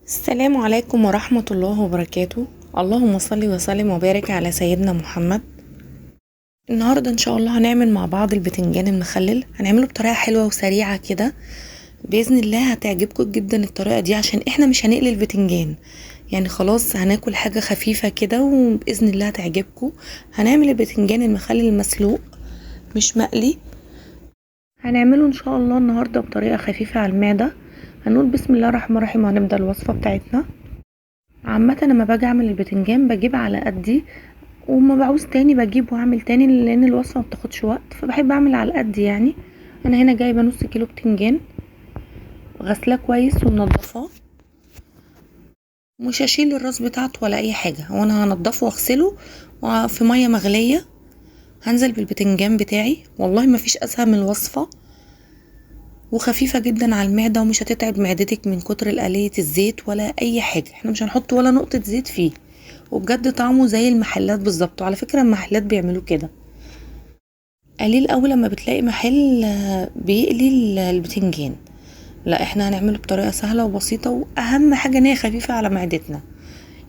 السلام عليكم ورحمة الله وبركاته. اللهم صل وسلم وبارك على سيدنا محمد. النهاردة ان شاء الله هنعمل مع بعض البتنجان المخلل، هنعمله بطريقة حلوة وسريعة كده بإذن الله. هتعجبكم جدا الطريقة دي عشان احنا مش هنقلي البتنجان، يعني خلاص هناكل حاجة خفيفة كده وبإذن الله هتعجبكم. هنعمل البتنجان المخلل المسلوق مش مقلي، هنعمله ان شاء الله النهاردة بطريقة خفيفة على المعدة. هنقول بسم الله الرحمن الرحيم وهنبدأ الوصفة بتاعتنا. عامة لما باجي اعمل البتنجان بجيب على قدي، وما بعوز تاني بجيب واعمل تاني لان الوصفة ما بتاخدش وقت، فبحب اعمل على قد يعني. انا هنا جايبه نص كيلو بتنجان غسلاه كويس ومنضفاه، مش هشيل الراس بتاعته ولا اي حاجه، وانا هنضفه واغسله في ميه مغليه. هنزل بالبتنجان بتاعي، والله ما فيش اسهل من الوصفه، وخفيفه جدا على المعده ومش هتتعب معدتك من كتر قلية الزيت ولا اي حاجه. احنا مش هنحط ولا نقطه زيت فيه، وبجد طعمه زي المحلات بالظبط. وعلى فكره المحلات بيعملوه كده قليل قوي لما بتلاقي محل بيقلي البتنجان. لا احنا هنعمله بطريقه سهله وبسيطه، واهم حاجه ان هي خفيفه على معدتنا.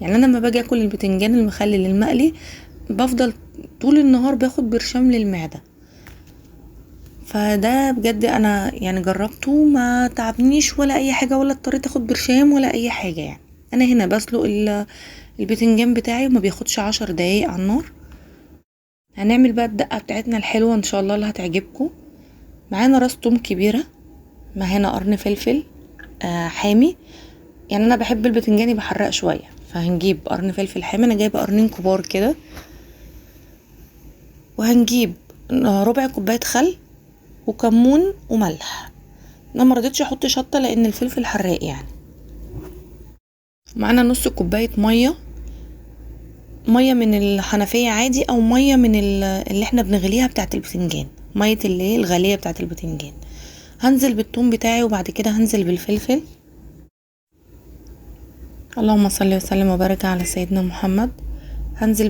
يعني انا لما باجي اكل البتنجان المخلل المقلي بفضل طول النهار باخد برشام للمعده، فده بجد انا يعني جربته ما تعبنيش ولا اي حاجه، ولا اضطريت اخد برشام ولا اي حاجه. يعني انا هنا بسلق البتنجان بتاعي وما بياخدش 10 دقايق على النار. هنعمل بقى الدقه بتاعتنا الحلوه ان شاء الله اللي هتعجبكم. معانا راس توم كبيره، معانا قرن فلفل حامي. يعني انا بحب البتنجان يبقى حراق شويه، فهنجيب قرن فلفل حامي، انا جايبه قرنين كبار كده. وهنجيب ربع كوبايه خل وكمون وملح. انا ما رضيتش احط شطه لان الفلفل حراق يعني. معانا نص كوبايه ميه، ميه من الحنفيه عادي او ميه من اللي احنا بنغليها بتاعه البتنجان، ميه اللي هي الغاليه بتاعه البتنجان. هنزل بالثوم بتاعي وبعد كده هنزل بالفلفل. اللهم صل وسلم وبارك على سيدنا محمد. هنزل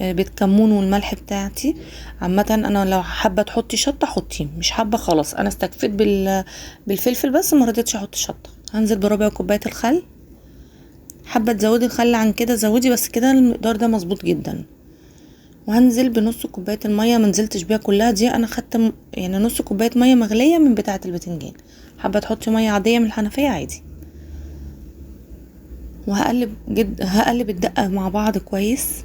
بالكمون والملح بتاعتي. عامه انا لو حابه تحطي شطه حطي، مش حابه خلاص انا استكفيت بالفلفل بس ما رضيتش احط شطه. هنزل بربع كوبايه الخل، حابه تزودي الخل عن كده زودي، بس كده المقدار ده مظبوط جدا. وهنزل بنص كوبايه الميه، منزلتش بيها كلها دي، انا خدت يعني نص كوبايه ميه مغليه من بتاعه البتنجان. حابه تحطي ميه عاديه من الحنفيه عادي. هقلب الدقه مع بعض كويس.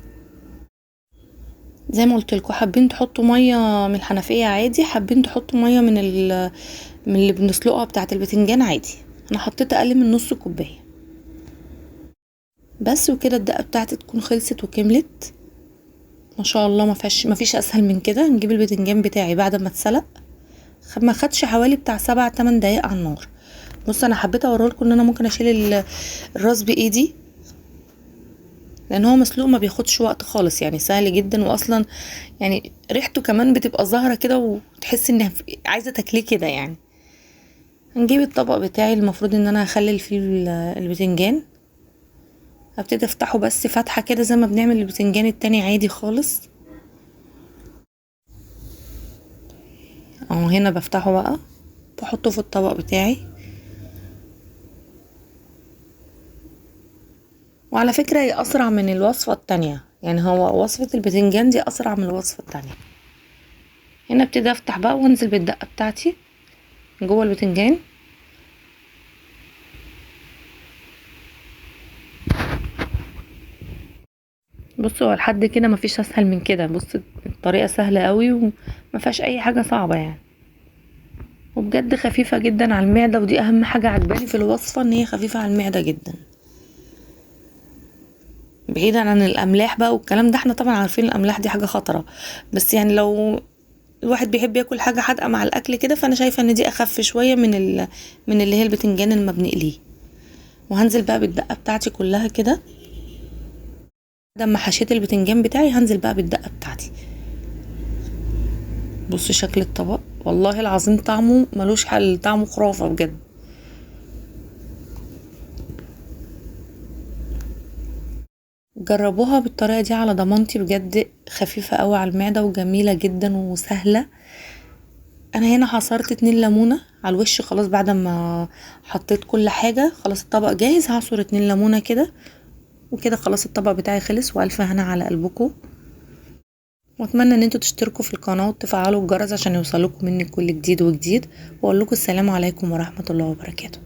زي ما قلت لكم، حابين تحطوا ميه من الحنفيه عادي، حابين تحطوا ميه من اللي بنسلقها بتاعه البتنجان عادي. انا حطيت اقل من نص كوبايه بس، وكده الدقه بتاعتي تكون خلصت وكملت ما شاء الله. ما فيش اسهل من كده. نجيب البتنجان بتاعي بعد ما اتسلق، ما خدش حوالي بتاع 7 8 دقايق على النار. بص انا حبيت اوريلكم ان انا ممكن اشيل الراس بايدي، لان هو مسلوق ما بياخدش وقت خالص، يعني سهل جدا. واصلا يعني ريحته كمان بتبقى ظاهره كده وتحس ان عايزه تاكليه كده يعني. هنجيب الطبق بتاعي المفروض ان انا هخلل فيه البتنجان. هبتدي افتحه بس فتحه كده زي ما بنعمل البتنجان التاني عادي خالص. اهو هنا بفتحه بقى، بحطه في الطبق بتاعي. وعلى فكرة هي اسرع من الوصفة التانية، يعني هو وصفة البتنجان دي اسرع من الوصفة التانية. هنا ابتدي افتح بقى وانزل بالدقة بتاعتي جوه البتنجان. بصوا هو لحد كده مفيش اسهل من كده. بص الطريقة سهلة قوي وما فيهاش اي حاجة صعبة يعني، وبجد خفيفة جدا على المعدة. ودي اهم حاجة عجباني في الوصفة، ان هي خفيفة على المعدة جدا، بعيدا عن الاملاح بقى والكلام ده. احنا طبعا عارفين الاملاح دي حاجة خطرة، بس يعني لو الواحد بيحب ياكل حاجة حادقة مع الاكل كده، فانا شايفة ان دي اخف شوية من اللي هي البتنجان اللي ما بنقليه. وهنزل بقى بالدقة بتاعتي كلها كده. لما حشيت البتنجان بتاعي هنزل بقى بالدقة بتاعتي. بص شكل الطبق والله العظيم طعمه ملوش حل، طعمه خرافة بجد. جربوها بالطريقة دي على ضمانتي، بجد خفيفة قوي على المعدة وجميلة جدا وسهلة. انا هنا عصرت 2 ليمونه على الوش خلاص، بعد ما حطيت كل حاجه خلاص الطبق جاهز. هعصر 2 ليمونه كده، وكده خلاص الطبق بتاعي خلص. والف هنا على قلبكم، واتمنى ان انتوا تشتركوا في القناه وتفعلوا الجرس عشان يوصلكم مني كل جديد وجديد. واقول لكم السلام عليكم ورحمه الله وبركاته.